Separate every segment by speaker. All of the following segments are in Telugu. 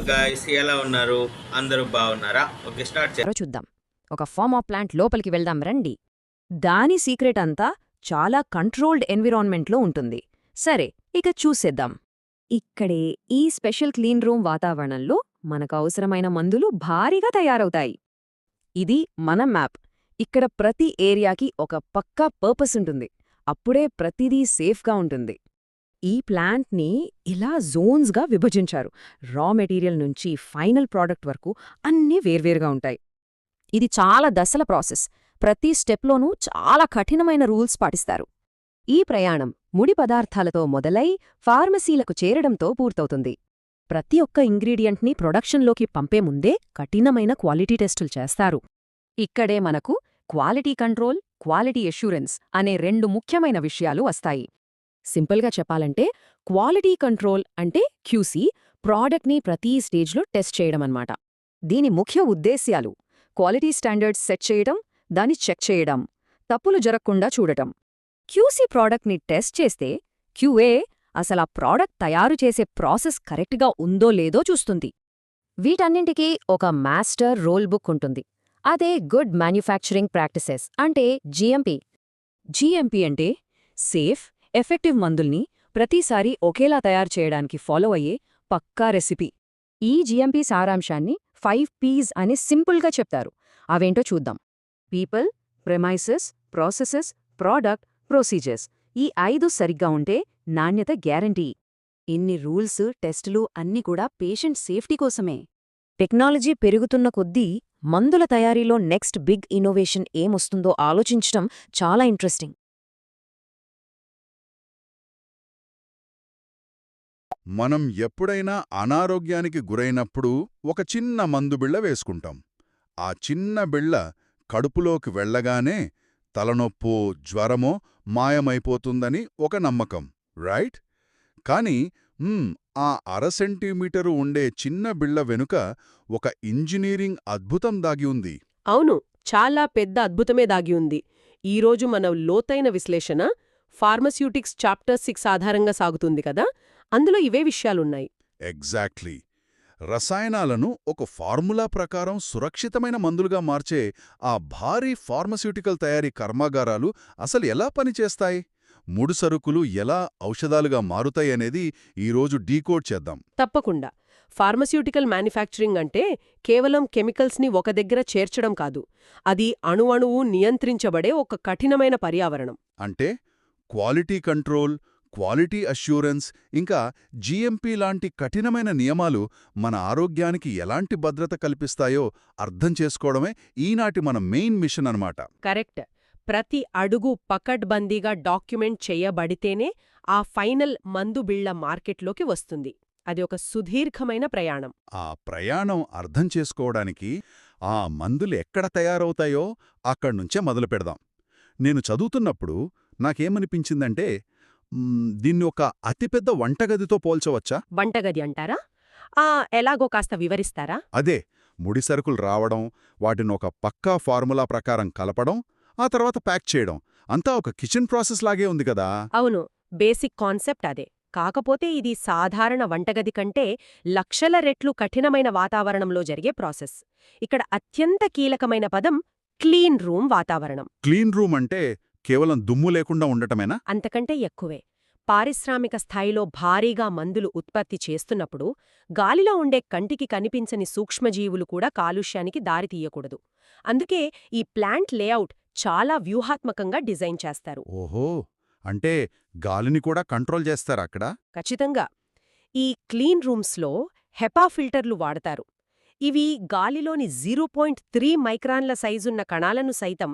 Speaker 1: గాయ్స్ ఎలా ఉన్నారు? అందరూ బాగున్నారా? ఓకే, స్టార్ట్
Speaker 2: ఎవరో చూద్దాం. ఒక ఫార్మా ప్లాంట్ లోపలికి వెళ్దాం రండి. దాని సీక్రెట్ అంతా చాలా కంట్రోల్డ్ ఎన్విరాన్మెంట్లో ఉంటుంది. సరే, ఇక చూసేద్దాం. ఇక్కడే ఈ స్పెషల్ క్లీన్ రూమ్ వాతావరణంలో మనకు అవసరమైన మందులు భారీగా తయారవుతాయి. ఇది మన మ్యాప్. ఇక్కడ ప్రతి ఏరియాకి ఒక పక్కా పర్పస్ ఉంటుంది. అప్పుడే ప్రతిదీ సేఫ్గా ఉంటుంది. ఈ ప్లాంట్ని ఇలా జోన్స్గా విభజించారు. రా మెటీరియల్ నుంచి ఫైనల్ ప్రోడక్ట్ వరకు అన్నీ వేర్వేరుగా ఉంటాయి. ఇది చాలా దశల ప్రాసెస్. ప్రతి స్టెప్లోనూ చాలా కఠినమైన రూల్స్ పాటిస్తారు. ఈ ప్రయాణం ముడి పదార్థాలతో మొదలై ఫార్మసీలకు చేరడంతో పూర్తవుతుంది. ప్రతి ఒక్క ఇంగ్రీడియంట్ని ప్రొడక్షన్లోకి పంపే ముందే కఠినమైన క్వాలిటీ టెస్టులు చేస్తారు. ఇక్కడే మనకు క్వాలిటీ కంట్రోల్, క్వాలిటీ అష్యూరెన్స్ అనే రెండు ముఖ్యమైన విషయాలు వస్తాయి. సింపుల్గా చెప్పాలంటే క్వాలిటీ కంట్రోల్ అంటే క్యూసీ, ప్రోడక్ట్ని ప్రతి స్టేజ్లో టెస్ట్ చేయడమన్నమాట. దీని ముఖ్య ఉద్దేశ్యాలు క్వాలిటీ స్టాండర్డ్స్ సెట్ చేయడం, దాన్ని చెక్ చేయడం, తప్పులు జరగకుండా చూడటం. క్యూసీ ప్రోడక్ట్ని టెస్ట్ చేస్తే క్యూఏ అసలా ప్రోడక్ట్ తయారు చేసే ప్రాసెస్ కరెక్ట్గా ఉందో లేదో చూస్తుంది. వీటన్నింటికీ ఒక మాస్టర్ రోల్ బుక్ ఉంటుంది. అదే గుడ్ మ్యానుఫ్యాక్చరింగ్ ప్రాక్టీసెస్ అంటే జీఎంపీ. జీఎంపీ అంటే సేఫ్, ఎఫెక్టివ్ మందుల్ని ప్రతిసారి ఒకేలా తయారు చేయడానికి ఫాలో అయ్యే పక్కా రెసిపీ. ఈ జీఎంపీ సారాంశాన్ని 5 Ps అని సింపుల్గా చెప్తారు. అవేంటో చూద్దాం. People, premises, processes, product, procedures. ఈ 5 సరిగ్గా ఉంటే నాణ్యత గ్యారంటీ. ఇన్ని రూల్స్, టెస్టులు అన్నీ కూడా పేషెంట్ సేఫ్టీ కోసమే. టెక్నాలజీ పెరుగుతున్న కొద్దీ మందుల తయారీలో నెక్స్ట్ బిగ్ ఇన్నోవేషన్ ఏమొస్తుందో ఆలోచించటం చాలా ఇంట్రెస్టింగ్.
Speaker 3: మనం ఎప్పుడైనా అనారోగ్యానికి గురైనప్పుడు ఒక చిన్న మందుబిళ్ళ వేసుకుంటాం. ఆ చిన్న బిళ్ళ కడుపులోకి వెళ్ళగానే తలనొప్పో జ్వరమో మాయమైపోతుందని ఒక నమ్మకం, రైట్? కాని ఆ 1/2 సెంటీమీటరు ఉండే చిన్న బిళ్ళ వెనుక ఒక ఇంజనీరింగ్ అద్భుతం దాగి ఉంది.
Speaker 4: అవును, చాలా పెద్ద అద్భుతమే దాగి ఉంది. ఈరోజు మన లోతైన విశ్లేషణ ఫార్మస్యూటిక్స్ చాప్టర్ 6 ఆధారంగా సాగుతుంది కదా. అందులో ఇవే విషయాలున్నాయి.
Speaker 3: ఎగ్జాక్ట్లీ. రసాయనాలను ఒక ఫార్ములా ప్రకారం సురక్షితమైన మందులుగా మార్చే ఆ భారీ ఫార్మస్యూటికల్ తయారీ కర్మాగారాలు అసలు ఎలా పనిచేస్తాయి, ముడిసరుకులు ఎలా ఔషధాలుగా మారుతాయనేది ఈరోజు డీకోడ్ చేద్దాం.
Speaker 4: తప్పకుండా. ఫార్మస్యూటికల్ మ్యానుఫ్యాక్చరింగ్ అంటే కేవలం కెమికల్స్ని ఒక దగ్గర చేర్చడం కాదు. అది అణువణువు నియంత్రించబడే ఒక కఠినమైన పర్యావరణం.
Speaker 3: అంటే క్వాలిటీ కంట్రోల్, క్వాలిటీ అష్యూరెన్స్, ఇంకా జీఎంపీ లాంటి కఠినమైన నియమాలు మన ఆరోగ్యానికి ఎలాంటి భద్రత కల్పిస్తాయో అర్థం చేసుకోవడమే ఈనాటి మన మెయిన్ మిషన్ అన్నమాట.
Speaker 4: కరెక్ట్. ప్రతి అడుగు పకడ్బందీగా డాక్యుమెంట్ చెయ్యబడితేనే ఆ ఫైనల్ మందుబిళ్ల మార్కెట్లోకి వస్తుంది. అది ఒక సుదీర్ఘమైన ప్రయాణం.
Speaker 3: ఆ ప్రయాణం అర్థం చేసుకోవడానికి ఆ మందులు ఎక్కడ తయారవుతాయో అక్కడ్నుంచే మొదలు పెడదాం. నేను చదువుతున్నప్పుడు నాకేమనిపించిందంటే దీన్ని ఒక అతిపెద్ద వంటగదితో పోల్చవచ్చా?
Speaker 4: వంటగది అంటారా? ఎలాగో కాస్త వివరిస్తారా?
Speaker 3: అదే, ముడిసరుకులు రావడం, వాటినొక పక్కా ఫార్ములా ప్రకారం కలపడం, ఆ తర్వాత ప్యాక్ చేయడం అంతా ఒక కిచెన్ ప్రాసెస్ లాగే ఉంది కదా.
Speaker 4: అవును, బేసిక్ కాన్సెప్ట్ అదే. కాకపోతే ఇది సాధారణ వంటగది కంటే లక్షల రెట్లు కఠినమైన వాతావరణంలో జరిగే ప్రాసెస్. ఇక్కడ అత్యంత కీలకమైన పదం క్లీన్ రూమ్ వాతావరణం.
Speaker 3: క్లీన్ రూమ్ అంటే కేవలం దుమ్ము లేకుండా ఉండటమేనా?
Speaker 4: అంతకంటే ఎక్కువే. పారిశ్రామిక స్థాయిలో భారీగా మందులు ఉత్పత్తి చేస్తున్నప్పుడు గాలిలో ఉండే కంటికి కనిపించని సూక్ష్మజీవులు కూడా కాలుష్యానికి దారితీయకూడదు. అందుకే ఈ ప్లాంట్ లేఅవుట్ చాలా వ్యూహాత్మకంగా డిజైన్ చేస్తారు.
Speaker 3: ఓహో, అంటే గాలిని కూడా కంట్రోల్ చేస్తారా అక్కడ?
Speaker 4: ఖచ్చితంగా. ఈ క్లీన్ రూమ్స్లో హెపా ఫిల్టర్లు వాడతారు. ఇవి గాలిలోని 0.3 మైక్రాన్ల సైజున్న కణాలను సైతం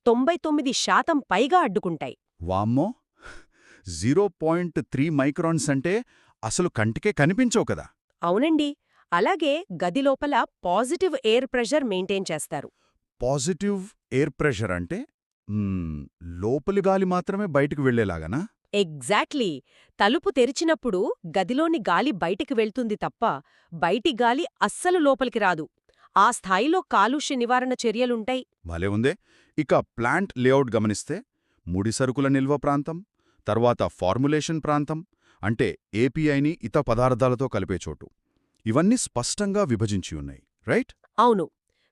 Speaker 4: 99% పైగా అడ్డుకుంటాయి.
Speaker 3: వామ్మో, 0.3 మైక్రాన్స్ అంటే అసలు కంటికే కనిపించవు కదా.
Speaker 4: అవునండి. అలాగే గదిలోపల పాజిటివ్ ఎయిర్ ప్రెషర్ మెయింటైన్ చేస్తారు.
Speaker 3: పాజిటివ్ ఎయిర్ ప్రెషర్ అంటే లోపలి గాలి మాత్రమే బయటికి వెళ్లేలాగనా?
Speaker 4: ఎగ్జాక్ట్లీ. తలుపు తెరిచినప్పుడు గదిలోని గాలి బయటికి వెళ్తుంది తప్ప బయటి గాలి అస్సలు లోపలికి రాదు. ఆ స్థాయిలో కాలుష్య నివారణ చర్యలుంటాయి.
Speaker 3: భలే ఉందే. ఇక ప్లాంట్ లేఅవుట్ గమనిస్తే ముడిసరుకుల నిల్వ ప్రాంతం, తర్వాత ఫార్ములేషన్ ప్రాంతం, అంటే ఏపీఐని ఇతర పదార్థాలతో కలిపే చోటు, ఇవన్నీ స్పష్టంగా విభజించి ఉన్నాయి, రైట్?
Speaker 4: అవును.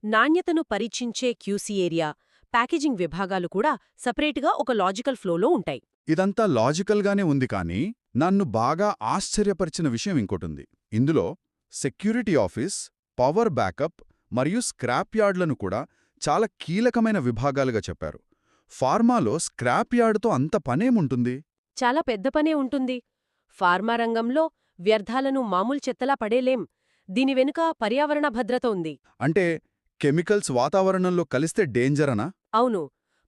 Speaker 4: నాణ్యతను పరీక్షించే క్యూసీ ఏరియా, ప్యాకేజింగ్ విభాగాలు కూడా సపరేట్గా ఒక లాజికల్ ఫ్లోలో ఉంటాయి.
Speaker 3: ఇదంతా లాజికల్గానే ఉంది కానీ నన్ను బాగా ఆశ్చర్యపరిచిన విషయం ఇంకోటుంది. ఇందులో సెక్యూరిటీ ఆఫీస్, పవర్ బ్యాకప్ మరియు స్క్రాప్ యార్డ్లను కూడా చాలా కీలకమైన విభాగాలుగా చెప్పారు. ఫార్మాలో స్క్రాప్ యార్డుతో అంత పనేముంటుంది?
Speaker 4: చాలా పెద్ద పనే ఉంటుంది. ఫార్మా రంగంలో వ్యర్థాలను మామూలు చెత్తలా పడేలేం. దీని వెనుక పర్యావరణ భద్రత ఉంది.
Speaker 3: అంటే కెమికల్స్ వాతావరణంలో కలిస్తే డేంజరనా?
Speaker 4: అవును.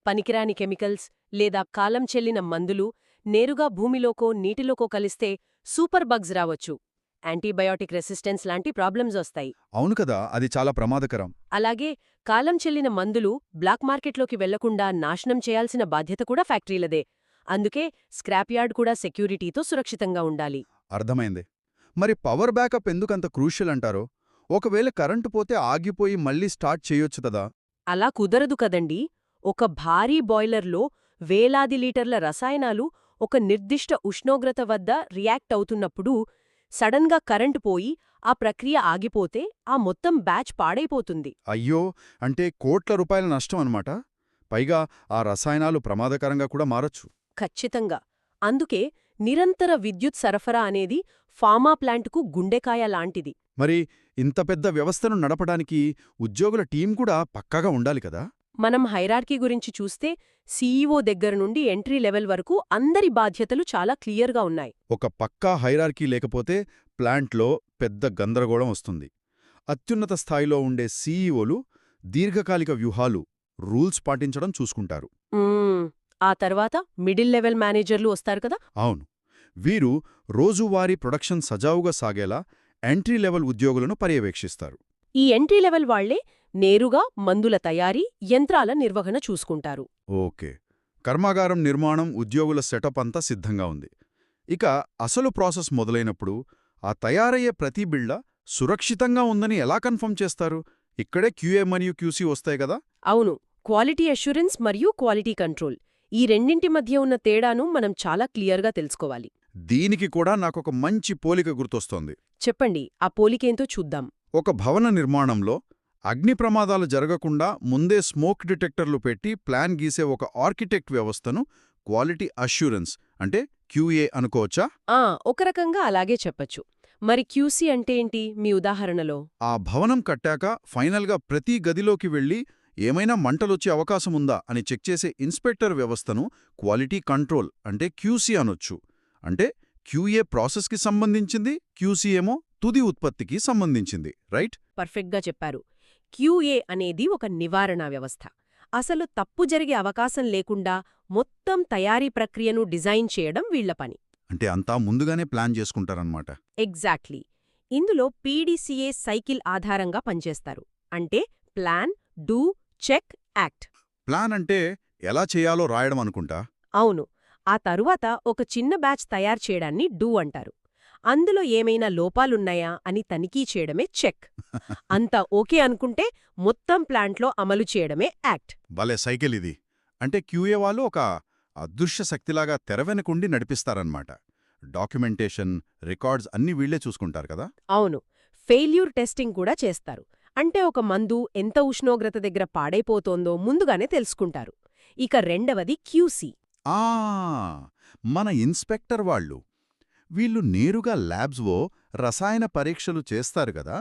Speaker 4: పనికిరాని కెమికల్స్ లేదా కాలం చెల్లిన మందులు నేరుగా భూమిలోకో నీటిలోకో కలిస్తే సూపర్ బగ్స్ రావచ్చు. యాంటీబయాటిక్ రెసిస్టెన్స్ లాంటి ప్రాబ్లమ్స్ వస్తాయి.
Speaker 3: అవును కదా, అది చాలా ప్రమాదకరం.
Speaker 4: అలాగే కాలం చెల్లిన మందులు బ్లాక్ మార్కెట్లోకి వెళ్లకుండా నాశనం చేయాల్సిన బాధ్యత కూడా ఫ్యాక్టరీలదే. అందుకే స్క్రాప్ యార్డ్ కూడా సెక్యూరిటీతో సురక్షితంగా ఉండాలి.
Speaker 3: అర్థమైంది. మరి పవర్ బ్యాకప్ ఎందుకంత క్రూషియల్ అంటారో? ఒకవేళ కరెంటు పోతే ఆగిపోయి మళ్ళీ స్టార్ట్ చేయొచ్చు కదా?
Speaker 4: అలా కుదరదు కదండీ. ఒక భారీ బాయిలర్లో వేలాది లీటర్ల రసాయనాలు ఒక నిర్దిష్ట ఉష్ణోగ్రత వద్ద రియాక్ట్ అవుతున్నప్పుడు సడన్గా కరెంటు పోయి ఆ ప్రక్రియ ఆగిపోతే ఆ మొత్తం బ్యాచ్ పాడైపోతుంది.
Speaker 3: అయ్యో, అంటే కోట్ల రూపాయల నష్టం అన్నమాట. పైగా ఆ రసాయనాలు ప్రమాదకరంగా కూడా మారొచ్చు.
Speaker 4: ఖచ్చితంగా. అందుకే నిరంతర విద్యుత్ సరఫరా అనేది ఫార్మా ప్లాంటుకు గుండెకాయ లాంటిది.
Speaker 3: మరి ఇంత పెద్ద వ్యవస్థను నడపడానికి ఉద్యోగుల టీం కూడా పక్కాగా ఉండాలి కదా?
Speaker 4: మనం హైరార్కీ గురించి చూస్తే సీఈఓ దగ్గర నుండి ఎంట్రీ లెవెల్ వరకు అందరి బాధ్యతలు చాలా క్లియర్గా ఉన్నాయి.
Speaker 3: ఒక పక్కా హైరార్కీ లేకపోతే ప్లాంట్లో పెద్ద గందరగోళం వస్తుంది. అత్యున్నత స్థాయిలో ఉండే సీఈఓలు దీర్ఘకాలిక వ్యూహాలు, రూల్స్ పాటించడం చూసుకుంటారు.
Speaker 4: ఆ తర్వాత మిడిల్ లెవెల్ మేనేజర్లు వస్తారు కదా.
Speaker 3: అవును, వీరు రోజువారీ ప్రొడక్షన్ సజావుగా సాగేలా ఎంట్రీ లెవెల్ ఉద్యోగులను పర్యవేక్షిస్తారు.
Speaker 4: ఈ ఎంట్రీ లెవెల్ వాళ్లే నేరుగా మందుల తయారీ, యంత్రాల నిర్వహణ చూసుకుంటారు.
Speaker 3: ఓకే, కర్మాగారం నిర్మాణం, ఉద్యోగుల సెటప్ అంతా సిద్ధంగా ఉంది. ఇక అసలు ప్రాసెస్ మొదలైనప్పుడు ఆ తయారయ్యే ప్రతి బిళ్ళ సురక్షితంగా ఉందని ఎలా కన్ఫర్మ్ చేస్తారు? ఇక్కడే క్యూఏ మరియు క్యూసీ వస్తాయి కదా?
Speaker 4: అవును, క్వాలిటీ అష్యూరెన్స్ మరియు క్వాలిటీ కంట్రోల్, ఈ రెండింటి మధ్య ఉన్న తేడాను మనం చాలా క్లియర్గా తెలుసుకోవాలి.
Speaker 3: దీనికి కూడా నాకొక మంచి పోలిక గుర్తొస్తోంది.
Speaker 4: చెప్పండి, ఆ పోలికేంతో చూద్దాం.
Speaker 3: ఒక భవన నిర్మాణంలో అగ్ని ప్రమాదాలు జరగకుండా ముందే స్మోక్ డిటెక్టర్లు పెట్టి ప్లాన్ గీసే ఒక ఆర్కిటెక్ట్ వ్యవస్థను క్వాలిటీ అష్యూరెన్స్ అంటే క్యూఏ అనుకోవచ్చా?
Speaker 4: ఒక రకంగా అలాగే చెప్పచ్చు. మరి క్యూసీ అంటే ఏంటి మీ ఉదాహరణలో?
Speaker 3: ఆ భవనం కట్టాక ఫైనల్గా ప్రతి గదిలోకి వెళ్లి ఏమైనా మంటలొచ్చే అవకాశముందా అని చెక్ చేసే ఇన్స్పెక్టర్ వ్యవస్థను క్వాలిటీ కంట్రోల్ అంటే క్యూసీ అనొచ్చు. అంటే క్యూఏ ప్రాసెస్కి సంబంధించింది, క్యూసీ ఏమో తుది ఉత్పత్తికి సంబంధించింది, రైట్?
Speaker 4: పర్ఫెక్ట్గా చెప్పారు. క్యూఏ అనేది ఒక నివారణ వ్యవస్థ. అసలు తప్పు జరిగే అవకాశం లేకుండా మొత్తం తయారీ ప్రక్రియను డిజైన్ చేయడం వీళ్ల పని.
Speaker 3: అంటే అంతా ముందుగానే ప్లాన్ చేసుకుంటారన్నమాట.
Speaker 4: ఎగ్జాక్ట్లీ. ఇందులో పీడీసీఏ సైకిల్ ఆధారంగా పనిచేస్తారు. అంటే plan, do, check, act.
Speaker 3: Plan అంటే ఎలా చేయాలో రాయడం అనుకుంటా.
Speaker 4: అవును. ఆ తరువాత ఒక చిన్న బ్యాచ్ తయారు చేయడాన్ని డూ అంటారు. అందులో ఏమైనా లోపాలున్నాయా అని తనిఖీ చేయడమే చెక్. అంతా ఓకే అనుకుంటే మొత్తం ప్లాంట్లో అమలు చేయడమే యాక్ట్.
Speaker 3: భలే సైకిల్ ఇది. అంటే క్యూఏ వాళ్ళు ఒక అదృశ్య శక్తిలాగా తెరవెనకుండి నడిపిస్తారన్నమాట. డాక్యుమెంటేషన్, రికార్డ్స్ అన్నీ వీళ్లే చూసుకుంటారు కదా?
Speaker 4: అవును. ఫెయిల్యూర్ టెస్టింగ్ కూడా చేస్తారు. అంటే ఒక మందు ఎంత ఉష్ణోగ్రత దగ్గర పాడైపోతోందో ముందుగానే తెలుసుకుంటారు. ఇక రెండవది క్యూసీ.
Speaker 3: మన ఇన్స్పెక్టర్ వాళ్ళు. వీళ్ళు నేరుగా ల్యాబ్స్లో రసాయన పరీక్షలు చేస్తారు గదా?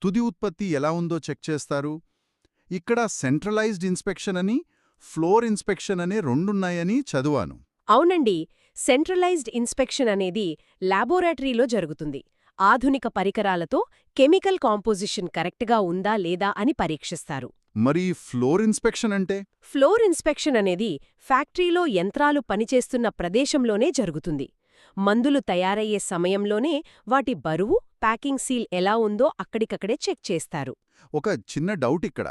Speaker 3: తుది ఉత్పత్తి ఎలా ఉందో చెక్ చేస్తారు. ఇక్కడ సెంట్రలైజ్డ్ ఇన్స్పెక్షన్ అని, ఫ్లోర్ ఇన్స్పెక్షన్ అనే రెండున్నాయని చదివాను.
Speaker 4: అవునండి. సెంట్రలైజ్డ్ ఇన్స్పెక్షన్ అనేది ల్యాబొరేటరీలో జరుగుతుంది. ఆధునిక పరికరాలతో కెమికల్ కాంపోజిషన్ కరెక్ట్గా ఉందా లేదా అని పరీక్షిస్తారు.
Speaker 3: మరి ఫ్లోర్ ఇన్స్పెక్షన్ అంటే?
Speaker 4: ఫ్లోర్ ఇన్స్పెక్షన్ అనేది ఫ్యాక్టరీలో యంత్రాలు పనిచేస్తున్న ప్రదేశంలోనే జరుగుతుంది. మందులు తయారయ్యే సమయంలోనే వాటి బరువు, ప్యాకింగ్ సీల్ ఎలా ఉందో అక్కడికక్కడే చెక్ చేస్తారు.
Speaker 3: ఒక చిన్న డౌట్ ఇక్కడ.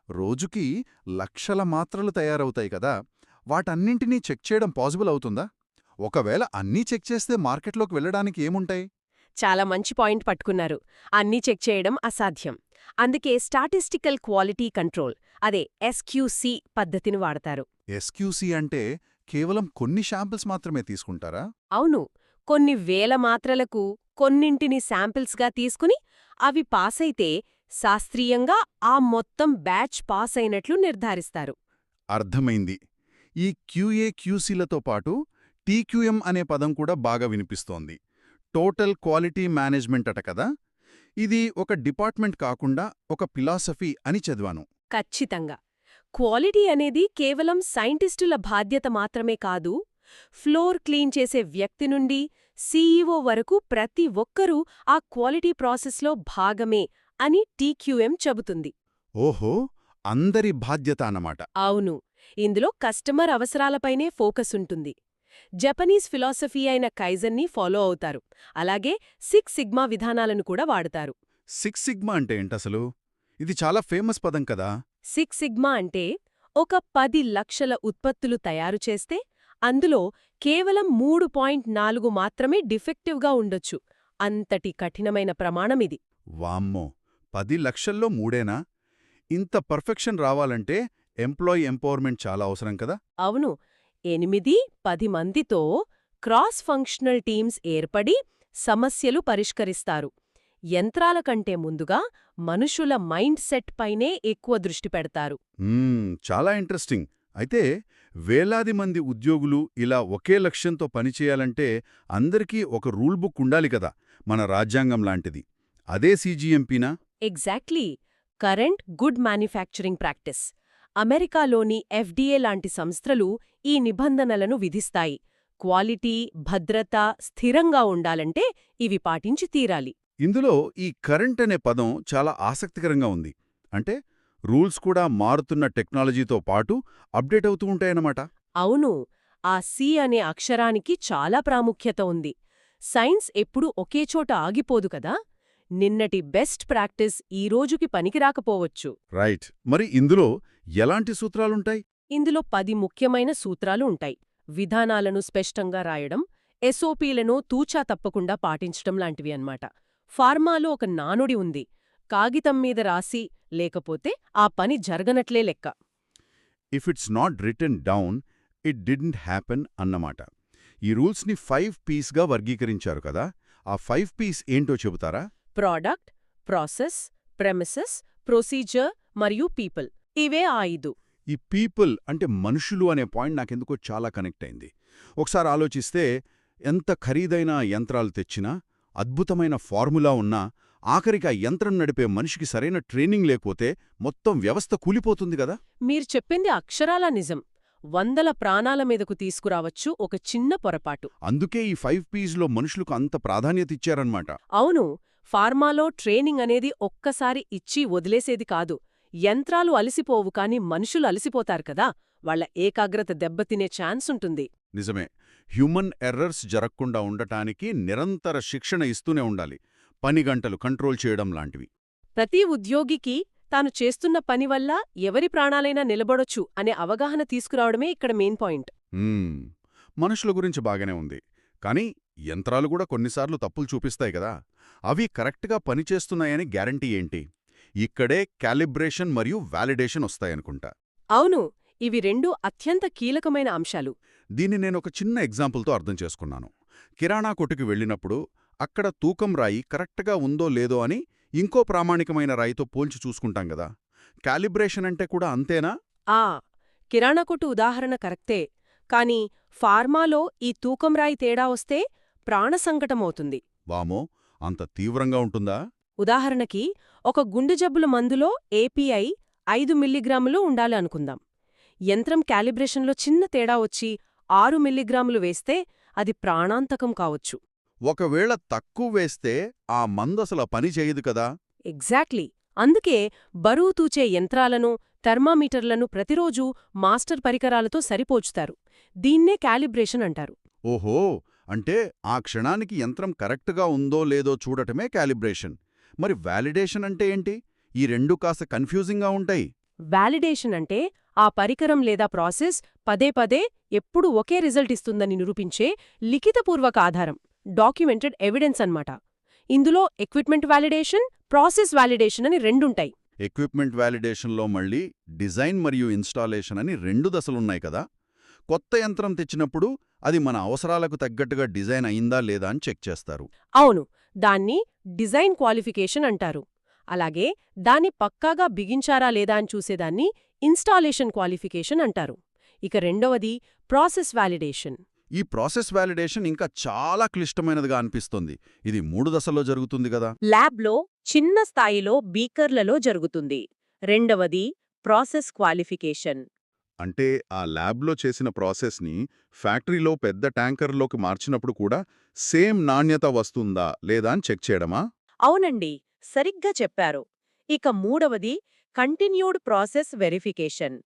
Speaker 3: రోజుకి లక్షల మాత్రలు తయారవుతాయి కదా, వాటన్నింటినీ చెక్ చేయడం పాసిబుల్ అవుతుందా? ఒకవేళ అన్నీ చెక్ చేస్తే మార్కెట్లోకి వెళ్ళడానికి ఏముంటాయి?
Speaker 4: చాలా మంచి పాయింట్ పట్టుకున్నారు. అన్నీ చెక్ చేయడం అసాధ్యం. అందుకే స్టాటిస్టికల్ క్వాలిటీ కంట్రోల్, అదే ఎస్క్యూసీ పద్ధతిని వాడతారు.
Speaker 3: ఎస్క్యూసీ అంటే కేవలం కొన్ని శాంపిల్స్ మాత్రమే తీసుకుంటారా?
Speaker 4: అవును. కొన్ని వేల మాత్రలకు కొన్నింటిని శాంపిల్స్గా తీసుకుని అవి పాసైతే శాస్త్రీయంగా ఆ మొత్తం బ్యాచ్ పాస్ అయినట్లు నిర్ధారిస్తారు.
Speaker 3: అర్థమైంది. ఈ క్యూఏ క్యూసీలతో పాటు టీక్యూఎం అనే పదం కూడా బాగా వినిపిస్తోంది. టోటల్ క్వాలిటీ మేనేజ్మెంట్ అట కదా. ఇది ఒక డిపార్ట్మెంట్ కాకుండా ఒక ఫిలాసఫీ అని చదివాను.
Speaker 4: ఖచ్చితంగా. క్వాలిటీ అనేది కేవలం సైంటిస్టుల బాధ్యత మాత్రమే కాదు, ఫ్లోర్ క్లీన్ చేసే వ్యక్తి నుండి సీఈఓ వరకు ప్రతి ఒక్కరూ ఆ క్వాలిటీ ప్రాసెస్లో భాగమే అని టీక్యూఎం చెబుతుంది.
Speaker 3: ఓహో, అందరి బాధ్యత అన్నమాట.
Speaker 4: అవును, ఇందులో కస్టమర్ అవసరాలపైనే ఫోకస్ ఉంటుంది. జపనీస్ ఫిలాసఫీ అయిన కైజన్ని ఫాలో అవుతారు. అలాగే 6 సిగ్మా విధానాలను కూడా వాడతారు.
Speaker 3: 6 సిగ్మా అంటే ఏంటసలు? ఇది చాలా ఫేమస్ పదం కదా.
Speaker 4: 6 సిగ్మా అంటే ఒక 10 లక్షల ఉత్పత్తులు తయారు చేస్తే అందులో కేవలం 3.4 మాత్రమే డిఫెక్టివ్గా ఉండొచ్చు. అంతటి కఠినమైన ప్రమాణమిది.
Speaker 3: వామ్మో, 10 లక్షల్లో 3ఏనా? ఇంత పర్ఫెక్షన్ రావాలంటే ఎంప్లాయీ ఎంపవర్మెంట్ చాలా అవసరం కదా.
Speaker 4: అవును, 8-10 మందితో క్రాస్ ఫంక్షనల్ టీమ్స్ ఏర్పడి సమస్యలు పరిష్కరిస్తారు. యంత్రాల కంటే ముందుగా మనుషుల మైండ్ సెట్ పైనే ఎక్కువ దృష్టి పెడతారు.
Speaker 3: చాలా ఇంట్రెస్టింగ్. అయితే వేలాది మంది ఉద్యోగులు ఇలా ఒకే లక్ష్యంతో పనిచేయాలంటే అందరికీ ఒక రూల్ బుక్ ఉండాలి కదా, మన రాజ్యాంగం లాంటిది. అదే సీజీఎంపీనా?
Speaker 4: Exactly. Current good manufacturing practice. అమెరికాలోని ఎఫ్డీఏ లాంటి సంస్థలు ఈ నిబంధనలను విధిస్తాయి. క్వాలిటీ, భద్రత స్థిరంగా ఉండాలంటే ఇవి పాటించి తీరాలి.
Speaker 3: ఇందులో ఈ కరెంట్ అనే పదం చాలా ఆసక్తికరంగా ఉంది. అంటే రూల్స్ కూడా మారుతున్న టెక్నాలజీతో పాటు అప్డేట్ అవుతూ ఉంటాయన్నమాట.
Speaker 4: అవును, ఆ సి అనే అక్షరానికి చాలా ప్రాముఖ్యత ఉంది. సైన్స్ ఎప్పుడూ ఒకేచోట ఆగిపోదు కదా. నిన్నటి బెస్ట్ ప్రాక్టీస్ ఈ రోజుకి పనికిరాకపోవచ్చు.
Speaker 3: రైట్. మరి ఇందులో ఎలాంటి సూత్రాలుంటాయి?
Speaker 4: ఇందులో 10 ముఖ్యమైన సూత్రాలు ఉంటాయి. విధానాలను స్పష్టంగా రాయడం, ఎస్ఓపీలను తూచా తప్పకుండా పాటించడం లాంటివి అన్నమాట. ఫార్మాలో ఒక నానుడి ఉంది, కాగితం మీద రాసి లేకపోతే ఆ పని జరగనట్లే లెక్క.
Speaker 3: If it's not written down, it didn't happen అన్నమాట. ఈ రూల్స్ని 5 పీస్గా వర్గీకరించారు కదా. ఆ 5 పీస్ ఏంటో చెబుతారా?
Speaker 4: ప్రోడక్ట్, ప్రాసెస్, ప్రెమిసెస్, ప్రొసీజర్ మరియు పీపుల్. ఇవే ఆ 5.
Speaker 3: ఈ పీపుల్ అంటే మనుషులు అనే పాయింట్ నాకెందుకో చాలా కనెక్ట్ అయింది. ఒకసారి ఆలోచిస్తే, ఎంత ఖరీదైన యంత్రాలు తెచ్చినా, అద్భుతమైన ఫార్ములా ఉన్నా, ఆఖరికి ఆ యంత్రం నడిపే మనిషికి సరైన ట్రైనింగ్ లేకపోతే మొత్తం వ్యవస్థ కూలిపోతుంది కదా.
Speaker 4: మీరు చెప్పింది అక్షరాలా నిజం. 100 ప్రాణాల మీదకు తీసుకురావచ్చు ఒక చిన్న పొరపాటు.
Speaker 3: అందుకే ఈ 5 పీస్లో మనుషులకు అంత ప్రాధాన్యత ఇచ్చారన్నమాట.
Speaker 4: అవును, ఫార్మాలో ట్రైనింగ్ అనేది ఒక్కసారి ఇచ్చి వదిలేసేది కాదు. యంత్రాలు అలసిపోవు కాని మనుషులు అలసిపోతారు కదా, వాళ్ల ఏకాగ్రత దెబ్బతినే ఛాన్స్ ఉంటుంది.
Speaker 3: నిజమే. హ్యూమన్ ఎర్రర్స్ జరగకుండా ఉండటానికి నిరంతర శిక్షణ ఇస్తూనే ఉండాలి. పని గంటలు కంట్రోల్ చేయడం లాంటివి.
Speaker 4: ప్రతి ఉద్యోగికి తాను చేస్తున్న పని వల్ల ఎవరి ప్రాణాలైనా నిలబడొచ్చు అనే అవగాహన తీసుకురావడమే ఇక్కడ మెయిన్ పాయింట్.
Speaker 3: మనుషుల గురించి బాగానే ఉంది, కానీ యంత్రాలు కూడా కొన్నిసార్లు తప్పులు చూపిస్తాయి కదా. అవి కరెక్ట్గా పనిచేస్తున్నాయని గ్యారంటీ ఏంటి? ఇక్కడే క్యాలిబ్రేషన్ మరియు వాలిడేషన్ వస్తాయనుకుంటా.
Speaker 4: అవును, ఇవి 2 అత్యంత కీలకమైన అంశాలు.
Speaker 3: దీన్ని నేనొక చిన్న ఎగ్జాంపుల్తో అర్థం చేసుకున్నాను. కిరాణా కొట్టుకి వెళ్ళినప్పుడు అక్కడ తూకం రాయి కరెక్ట్గా ఉందో లేదో అని ఇంకో ప్రామాణికమైన రాయితో పోల్చి చూసుకుంటాం గదా. క్యాలిబ్రేషన్ అంటే కూడా అంతేనా?
Speaker 4: కిరాణా కొట్టు ఉదాహరణ కరెక్టే, కాని ఫార్మాలో ఈ తూకం రాయి తేడా వస్తే ప్రాణసంకటమవుతుంది.
Speaker 3: వామో, అంత తీవ్రంగా ఉంటుందా?
Speaker 4: ఉదాహరణకి ఒక గుండె జబ్బుల మందులో ఏపీఐ 5 మిల్లీగ్రాములు ఉండాలి అనుకుందాం. యంత్రం క్యాలిబ్రేషన్లో చిన్న తేడా వచ్చి 6 మిల్లీగ్రాములు వేస్తే అది ప్రాణాంతకం కావచ్చు.
Speaker 3: ఒకవేళ తక్కువ వేస్తే ఆ మందసల పని చేయదు కదా.
Speaker 4: ఎగ్జాక్ట్లీ. అందుకే బరువు తూచే యంత్రాలను, థర్మామీటర్లను ప్రతిరోజూ మాస్టర్ పరికరాలతో సరిపోచుతారు. దీన్నే క్యాలిబ్రేషన్ అంటారు.
Speaker 3: ఓహో, అంటే ఆ క్షణానికి యంత్రం కరెక్ట్గా ఉందో లేదో చూడటమే క్యాలిబ్రేషన్. మరి వాలిడేషన్ అంటే ఏంటి? ఈ 2 కాస్త కన్ఫ్యూజింగ్గా ఉంటాయి.
Speaker 4: వాలిడేషన్ అంటే ఆ పరికరం లేదా ప్రాసెస్ పదే పదే ఎప్పుడు ఒకే రిజల్ట్ ఇస్తుందని నిరూపించే లిఖితపూర్వక ఆధారం, డాక్యుమెంటెడ్ ఎవిడెన్స్ అన్నమాట. ఇందులో ఎక్విప్మెంట్ వాలిడేషన్, ప్రాసెస్ వాలిడేషన్ అని 2 ఉంటాయి.
Speaker 3: ఎక్విప్మెంట్ వాలిడేషన్లో మళ్ళీ డిజైన్ మరియు ఇన్స్టాలేషన్ అని 2 దశలున్నాయి కదా. కొత్త యంత్రం తెచ్చినప్పుడు అది మన అవసరాలకు తగ్గట్టుగా డిజైన్ అయిందా లేదా అని చెక్ చేస్తారు.
Speaker 4: అవును, దాన్ని డిజైన్ క్వాలిఫికేషన్ అంటారు. అలాగే దాన్ని పక్కాగా బిగించారా లేదా అని చూసేదాన్ని ఇన్స్టాలేషన్ క్వాలిఫికేషన్ అంటారు. ఇక రెండవది ప్రాసెస్ వాలిడేషన్.
Speaker 3: ఈ ప్రాసెస్ వాలిడేషన్ ఇంకా చాలా క్లిష్టమైనదిగా అనిపిస్తుంది. ఇది 3 దశల్లో జరుగుతుంది గదా.
Speaker 4: ల్యాబ్లో చిన్న స్థాయిలో బీకర్లలో జరుగుతుంది. రెండవది ప్రాసెస్ క్వాలిఫికేషన్.
Speaker 3: అంటే ఆ ల్యాబ్లో చేసిన ప్రాసెస్ని ఫ్యాక్టరీలో పెద్ద ట్యాంకర్లోకి మార్చినప్పుడు కూడా సేమ్ నాణ్యత వస్తుందా లేదా అని చెక్ చేయడమా?
Speaker 4: అవునండి, సరిగ్గా చెప్పారు. ఇక మూడవది కంటిన్యూడ్ ప్రాసెస్ వెరిఫికేషన్.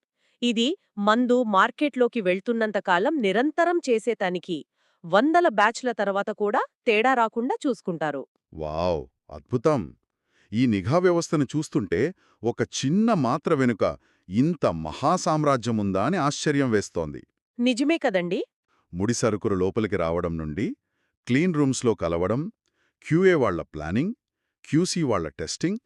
Speaker 4: ఇది మందు మార్కెట్లోకి వెళ్తున్నంతకాలం నిరంతరం చేసే తనిఖీ. 100 బ్యాచ్ల తర్వాత కూడా తేడా రాకుండా చూసుకుంటారు.
Speaker 3: వావ్, అద్భుతం! ఈ నిఘా వ్యవస్థను చూస్తుంటే ఒక చిన్న మాత్ర వెనుక ఇంత మహాసామ్రాజ్యముందా అని ఆశ్చర్యం వేస్తోంది.
Speaker 4: నిజమే కదండి.
Speaker 3: ముడి సరుకులు లోపలికి రావడం నుండి, క్లీన్ రూమ్స్లో కలవడం, క్యూఏ వాళ్ల ప్లానింగ్, క్యూసీ వాళ్ల testing,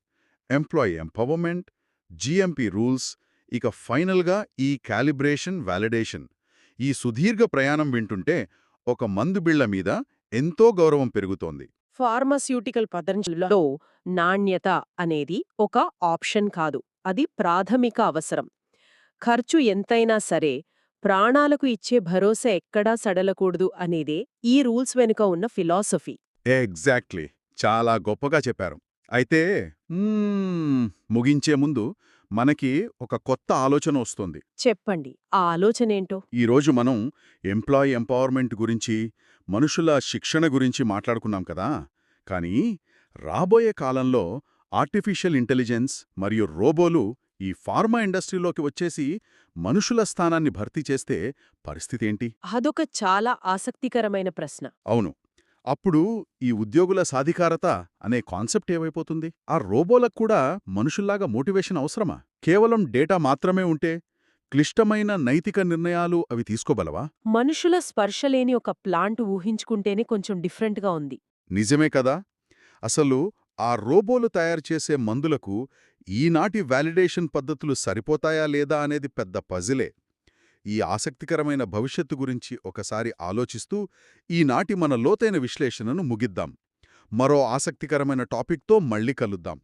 Speaker 3: employee empowerment, GMP rules, ఇక ఫైనల్గా ఈ క్యాలిబ్రేషన్ వాలిడేషన్. ఈ సుదీర్ఘ ప్రయాణం వింటుంటే ఒక మందు బిళ్ల మీద ఎంతో గౌరవం పెరుగుతోంది.
Speaker 4: ఫార్మాస్యూటికల్ పద్ధతుల్లో నాణ్యత అనేది ఒక ఆప్షన్ కాదు, అది ప్రాథమిక అవసరం. ఖర్చు ఎంతైనా సరే ప్రాణాలకు ఇచ్చే భరోసా ఎక్కడా సడలకూడదు అనేదే ఈ రూల్స్ వెనుక ఉన్న ఫిలాసఫీ.
Speaker 3: ఎగ్జాక్ట్లీ, చాలా గొప్పగా చెప్పారు. అయితే ముగించే ముందు మనకి ఒక కొత్త ఆలోచన వస్తుంది.
Speaker 4: చెప్పండి, ఆ ఆలోచనేంటో?
Speaker 3: ఈరోజు మనం ఎంప్లాయీ ఎంపవర్మెంట్ గురించి, మనుషుల శిక్షణ గురించి మాట్లాడుకున్నాం కదా. కానీ రాబోయే కాలంలో ఆర్టిఫిషియల్ ఇంటెలిజెన్స్ మరియు రోబోలు ఈ ఫార్మా ఇండస్ట్రీలోకి వచ్చేసి మనుషుల స్థానాన్ని భర్తీ చేస్తే పరిస్థితేంటి?
Speaker 4: అదొక చాలా ఆసక్తికరమైన ప్రశ్న.
Speaker 3: అవును. అప్పుడు ఈ ఉద్యోగుల సాధికారత అనే కాన్సెప్ట్ ఏమైపోతుంది? ఆ రోబోలకు కూడా మనుషుల్లాగా మోటివేషన్ అవసరమా? కేవలం డేటా మాత్రమే ఉంటే క్లిష్టమైన నైతిక నిర్ణయాలు అవి తీసుకోగలవా?
Speaker 4: మనుషుల స్పర్శలేని ఒక ప్లాంట్ ఊహించుకుంటేనే కొంచెం డిఫరెంట్గా ఉంది.
Speaker 3: నిజమే కదా. అసలు ఆ రోబోలు తయారు చేసే మందులకు ఈనాటి వాలిడేషన్ పద్ధతులు సరిపోతాయా లేదా అనేది పెద్ద పజిలే. ఈ ఆసక్తికరమైన భవిష్యత్తు గురించి ఒకసారి ఆలోచిస్తూ ఈనాటి మన లోతైన విశ్లేషణను ముగిద్దాం. మరో ఆసక్తికరమైన టాపిక్తో మళ్ళీ కలుద్దాం.